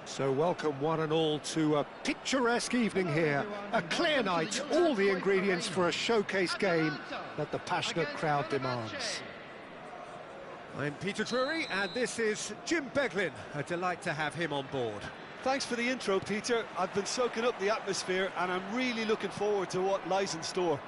So welcome one and all to a picturesque evening here, a clear night, all the ingredients for a showcase game that the passionate crowd demands. I'm Peter Drury and this is Jim Beglin, a delight to have him on board. Thanks for the intro, Peter. I've been soaking up the atmosphere and I'm really looking forward to what lies in store.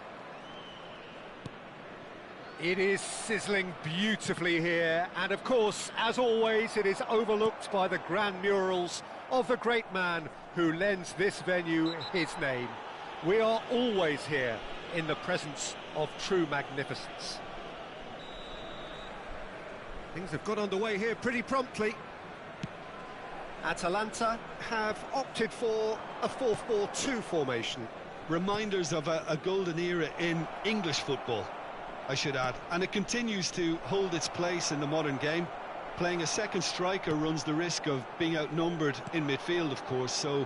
It is sizzling beautifully here, and of course, as always, it is overlooked by the grand murals of the great man who lends this venue his name. We are always here in the presence of true magnificence. Things have got underway here pretty promptly. Atalanta have opted for a 4-4-2 formation. Reminders of a golden era in English football, I should add, and it continues to hold its place in the modern game. Playing a second striker runs the risk of being outnumbered in midfield, of course, so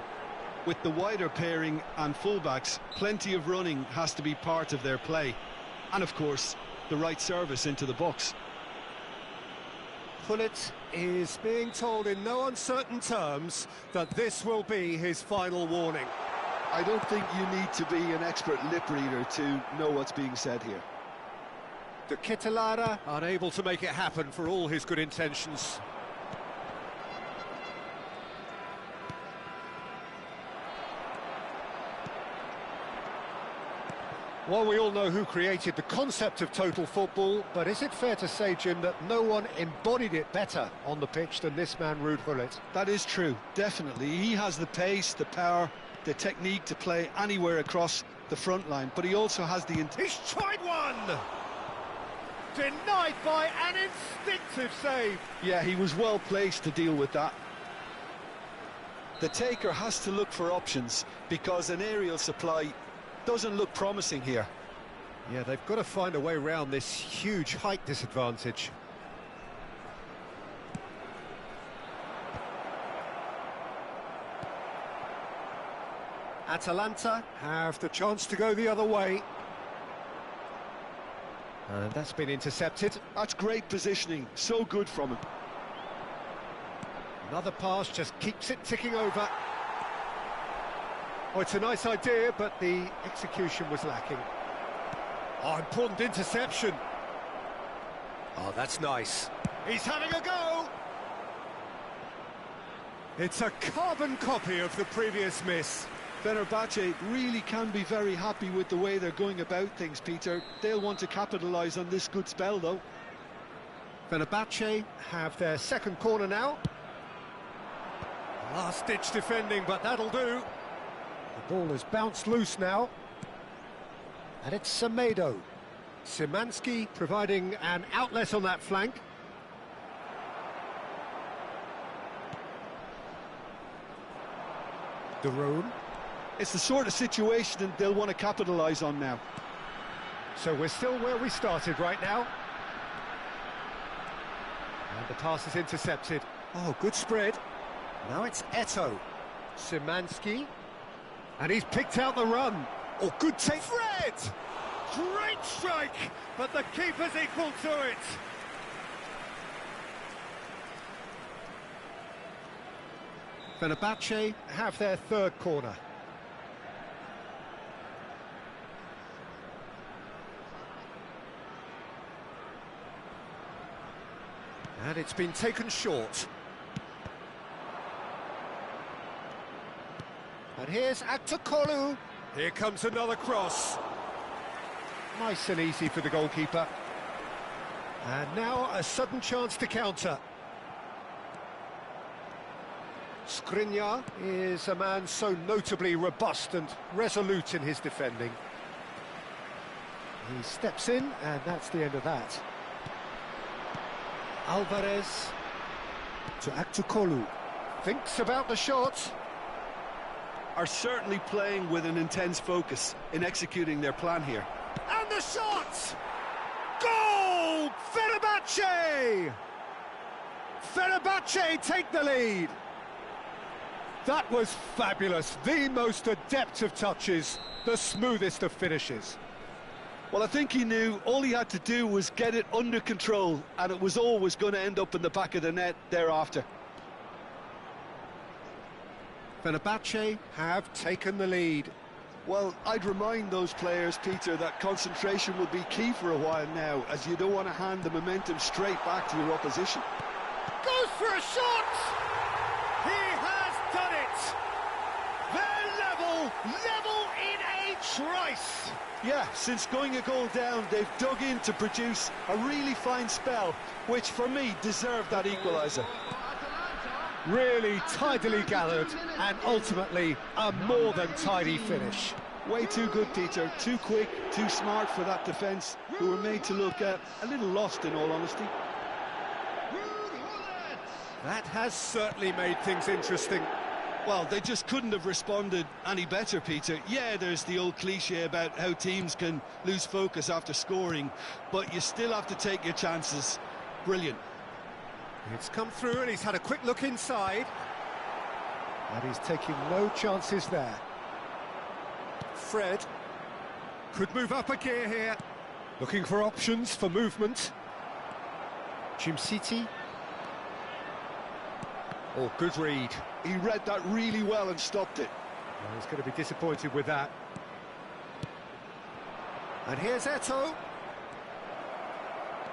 with the wider pairing and fullbacks, plenty of running has to be part of their play. And of course, the right service into the box. Gullit is being told in no uncertain terms that this will be his final warning. I don't think you need to be an expert lip reader to know what's being said here. De Ketelaere unable to make it happen for all his good intentions. Well, we all know who created the concept of total football, but is it fair to say, Jim, that no one embodied it better on the pitch than this man, Ruud Gullit? That is true, definitely. He has the pace, the power, the technique to play anywhere across the front line, but he also has the... He's tried one! Denied by an instinctive save. Yeah, he was well placed to deal with that. The taker has to look for options, because an aerial supply doesn't look promising here. Yeah, they've got to find a way around this huge height disadvantage. Atalanta have the chance to go the other way. And that's been intercepted. That's great positioning, so good from him. Another pass just keeps it ticking over. Oh, it's a nice idea, but the execution was lacking. Oh, important interception. Oh, that's nice. He's having a go! It's a carbon copy of the previous miss. Fenerbahçe really can be very happy with the way they're going about things, Peter. They'll want to capitalise on this good spell, though. Fenerbahçe have their second corner now. Last-ditch defending, but that'll do. The ball has bounced loose now. And it's Semedo. Szymanski providing an outlet on that flank. De Roon. It's the sort of situation that they'll want to capitalise on now. So we're still where we started right now. And the pass is intercepted. Oh, good spread. Now it's Eto'o. Szymanski. And he's picked out the run. Oh, good take. Fred! Great strike, but the keeper's equal to it. Fenerbache have their third corner. And it's been taken short. And here's Aktakolu. Here comes another cross. Nice and easy for the goalkeeper. And now a sudden chance to counter. Skriniar is a man so notably robust and resolute in his defending. He steps in, and that's the end of that. Alvarez to Aktakolu. Thinks about the shot. Are certainly playing with an intense focus in executing their plan here. And the shot! Goal! Fenerbache! Fenerbache take the lead. That was fabulous. The most adept of touches, the smoothest of finishes. Well, I think he knew all he had to do was get it under control, and it was always going to end up in the back of the net thereafter. Fenerbache have taken the lead. Well, I'd remind those players, Peter, that concentration will be key for a while now, as you don't want to hand the momentum straight back to your opposition. Goes for a shot! He has done it! They're level in a trice! Yeah, since going a goal down, they've dug in to produce a really fine spell, which for me deserved that equaliser. Really tidily gathered, and ultimately a more than tidy finish. Way too good, Peter. Too quick, too smart for that defence, who were made to look a little lost, in all honesty. That has certainly made things interesting. Well, they just couldn't have responded any better, Peter. Yeah, there's the old cliche about how teams can lose focus after scoring, but you still have to take your chances. Brilliant. It's come through, and he's had a quick look inside. And he's taking no chances there. Fred could move up a gear here. Looking for options for movement. City. Oh, good read. He read that really well and stopped it. Well, he's going to be disappointed with that. And here's Eto'o.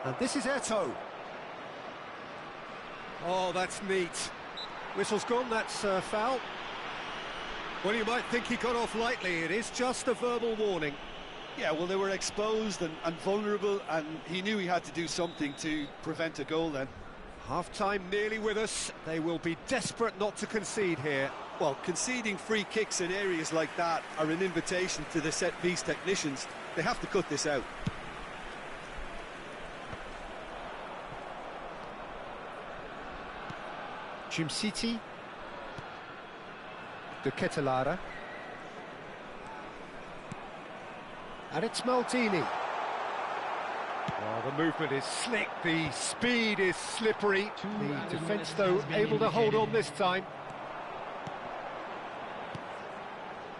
And this is Eto'o. Oh, that's neat. Whistle's gone, that's foul. Well, you might think he got off lightly. It is just a verbal warning. Yeah, well, they were exposed and vulnerable, and he knew he had to do something to prevent a goal then. Half-time nearly with us. They will be desperate not to concede here. Well, conceding free kicks in areas like that are an invitation to the set-piece technicians. They have to cut this out. City. De Ketelaere. And it's Maldini. Oh, the movement is slick, the speed is slippery. The defence, though, able to hold on this time.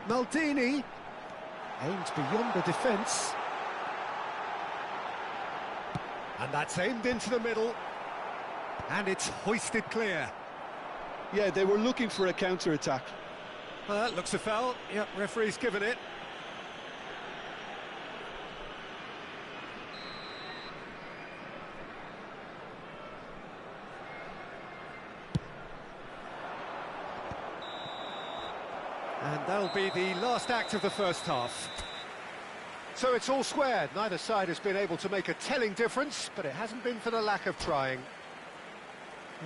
Maldini aimed beyond the defence. And that's aimed into the middle. And it's hoisted clear. Yeah, they were looking for a counter-attack. That looks a foul. Yep, referee's given it. And that'll be the last act of the first half. So it's all squared. Neither side has been able to make a telling difference, but it hasn't been for the lack of trying.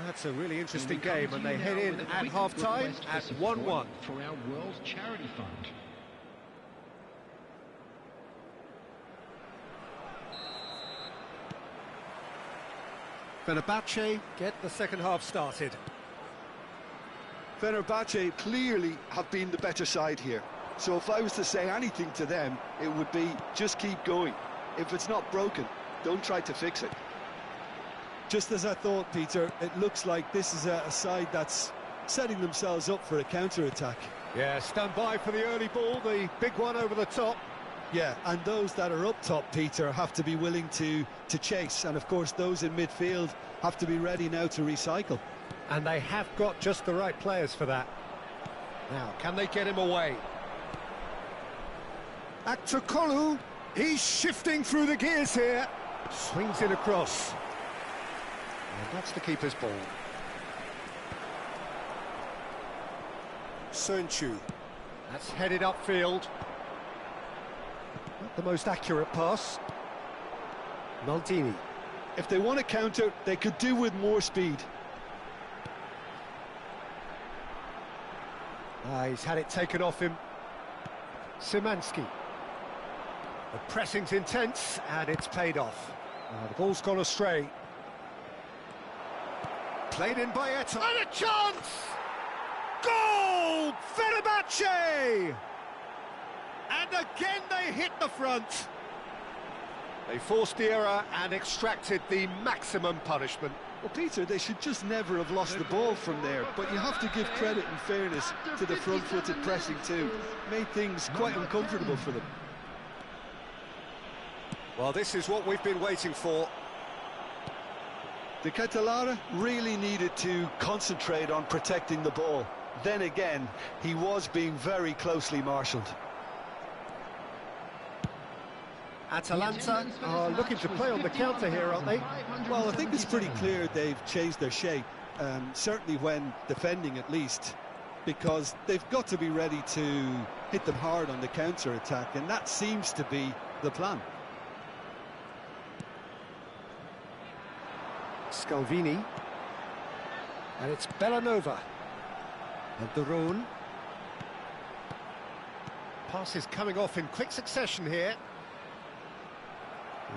That's a really interesting game, and they head in at half-time at 1-1. For our World Charity Fund. Fenerbahçe get the second half started. Fenerbahce clearly have been the better side here. So if I was to say anything to them, it would be just keep going. If it's not broken, don't try to fix it. Just as I thought, Peter, it looks like this is a side that's setting themselves up for a counter-attack. Yeah, stand by for the early ball, the big one over the top. Yeah, and those that are up top, Peter, have to be willing to chase. And, of course, those in midfield have to be ready now to recycle. And they have got just the right players for that. Now, can they get him away? Aktakolu, he's shifting through the gears here. Swings it across. And that's the keeper's ball. Sönchu. That's headed upfield. Not the most accurate pass. Maldini. If they want to counter, they could do with more speed. He's had it taken off him. Szymanski. The pressing's intense, and it's paid off. The ball's gone astray. Played in by Eto'o. And a chance! Goal! Fenербahçe! And again they hit the front. They forced the error and extracted the maximum punishment. Well, Peter, they should just never have lost the ball from there, but you have to give credit and fairness to the front-footed pressing too. Made things quite uncomfortable for them. Well, this is what we've been waiting for. De Ketelaere really needed to concentrate on protecting the ball. Then again, he was being very closely marshalled. Atalanta are looking to play on the counter here, aren't they? Well, I think it's pretty clear they've changed their shape, certainly when defending at least, because they've got to be ready to hit them hard on the counter-attack, and that seems to be the plan. Scalvini. And it's Bellanova. And Duron. Passes coming off in quick succession here.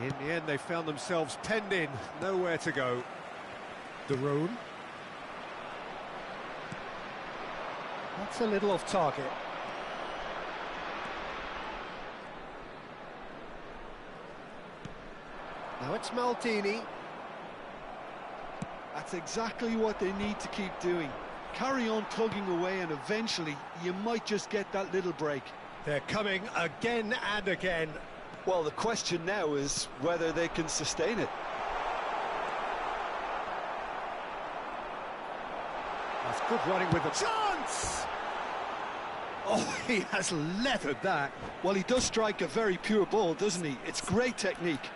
In the end, they found themselves penned in, nowhere to go. Duron. That's a little off target. Now it's Maldini. That's exactly what they need to keep doing. Carry on plugging away, and eventually you might just get that little break. They're coming again and again. Well, the question now is whether they can sustain it. That's good running with the chance! Oh, he has leathered that. Well, he does strike a very pure ball, doesn't he? It's great technique.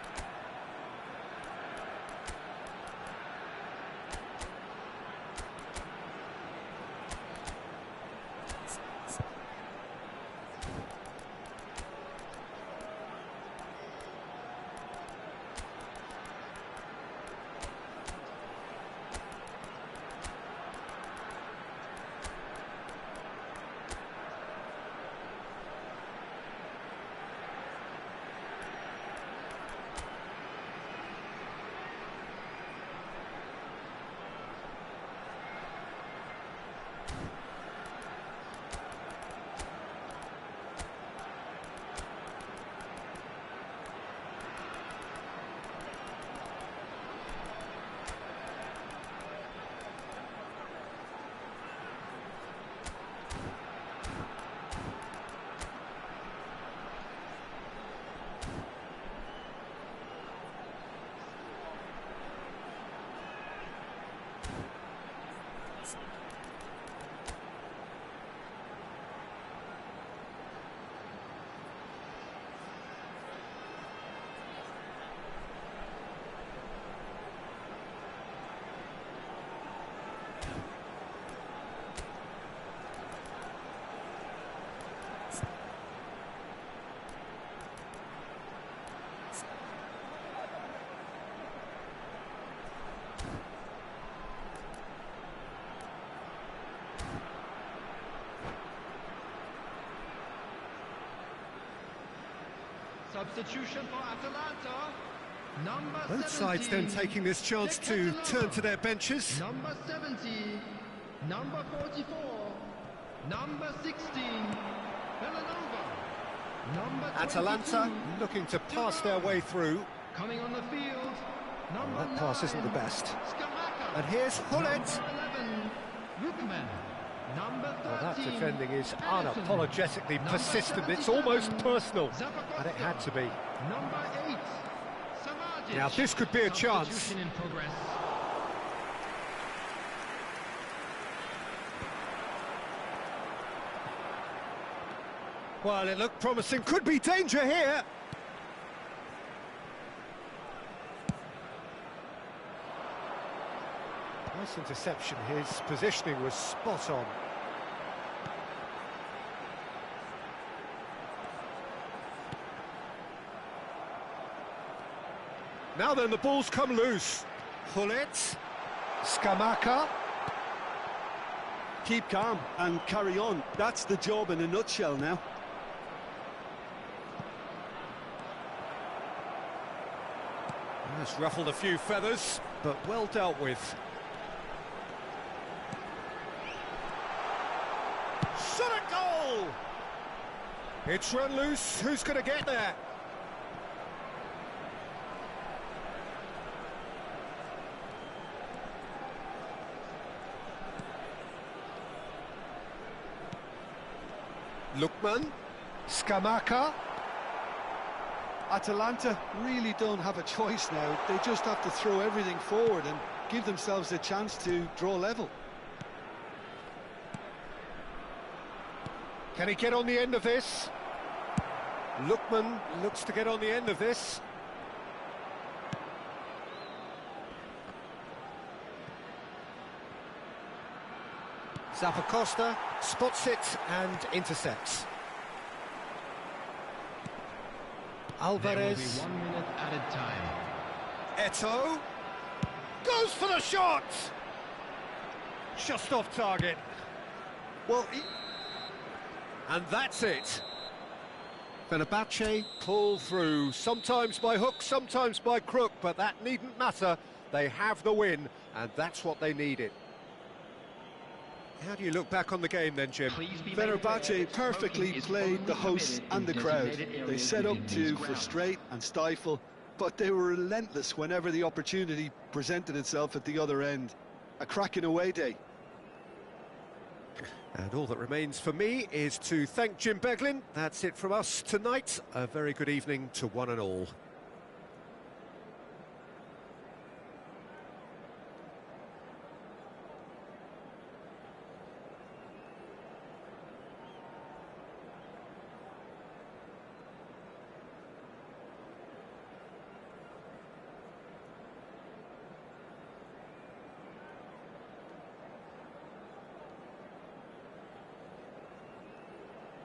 Substitution for Atalanta. Number Both 70, sides then taking this chance to turn to their benches. Number 70, number 44, number 16, Villanova. Number 22, Atalanta looking to pass their way through. coming on the field. Number That pass 9, isn't the best. Skamaka. And here's Hullet. Number 11, Lukman. Number 13, Well, that defending is Anderson. unapologetically Number persistent. It's 77, almost personal, Zappacosta. and it had to be. Number 8, Samadjic. Now, this could be a chance. Substitution in progress. Well, it looked promising. Could be danger here. Nice interception. His positioning was spot on. Now then, the ball's come loose. Hullet, Skamaka. Keep calm and carry on. That's the job in a nutshell now. That's ruffled a few feathers, but well dealt with. Shot a goal! It's run loose. Who's going to get there? Lukman, Skamaka. Atalanta really don't have a choice now. They just have to throw everything forward and give themselves a chance to draw level. Can he get on the end of this? Lukman looks to get on the end of this. Zappacosta spots it and intercepts. Alvarez. There will be 1 minute added time. Eto'o goes for the shot. Just off target. Well, And that's it. Fenerbahçe pull through, sometimes by hook, sometimes by crook, but that needn't matter. They have the win, and that's what they needed. How do you look back on the game then, Jim? Fenерbahçe perfectly played the hosts and the crowd. They set up to frustrate and stifle, but they were relentless whenever the opportunity presented itself at the other end. A cracking away day. And all that remains for me is to thank Jim Beglin. That's it from us tonight. A very good evening to one and all.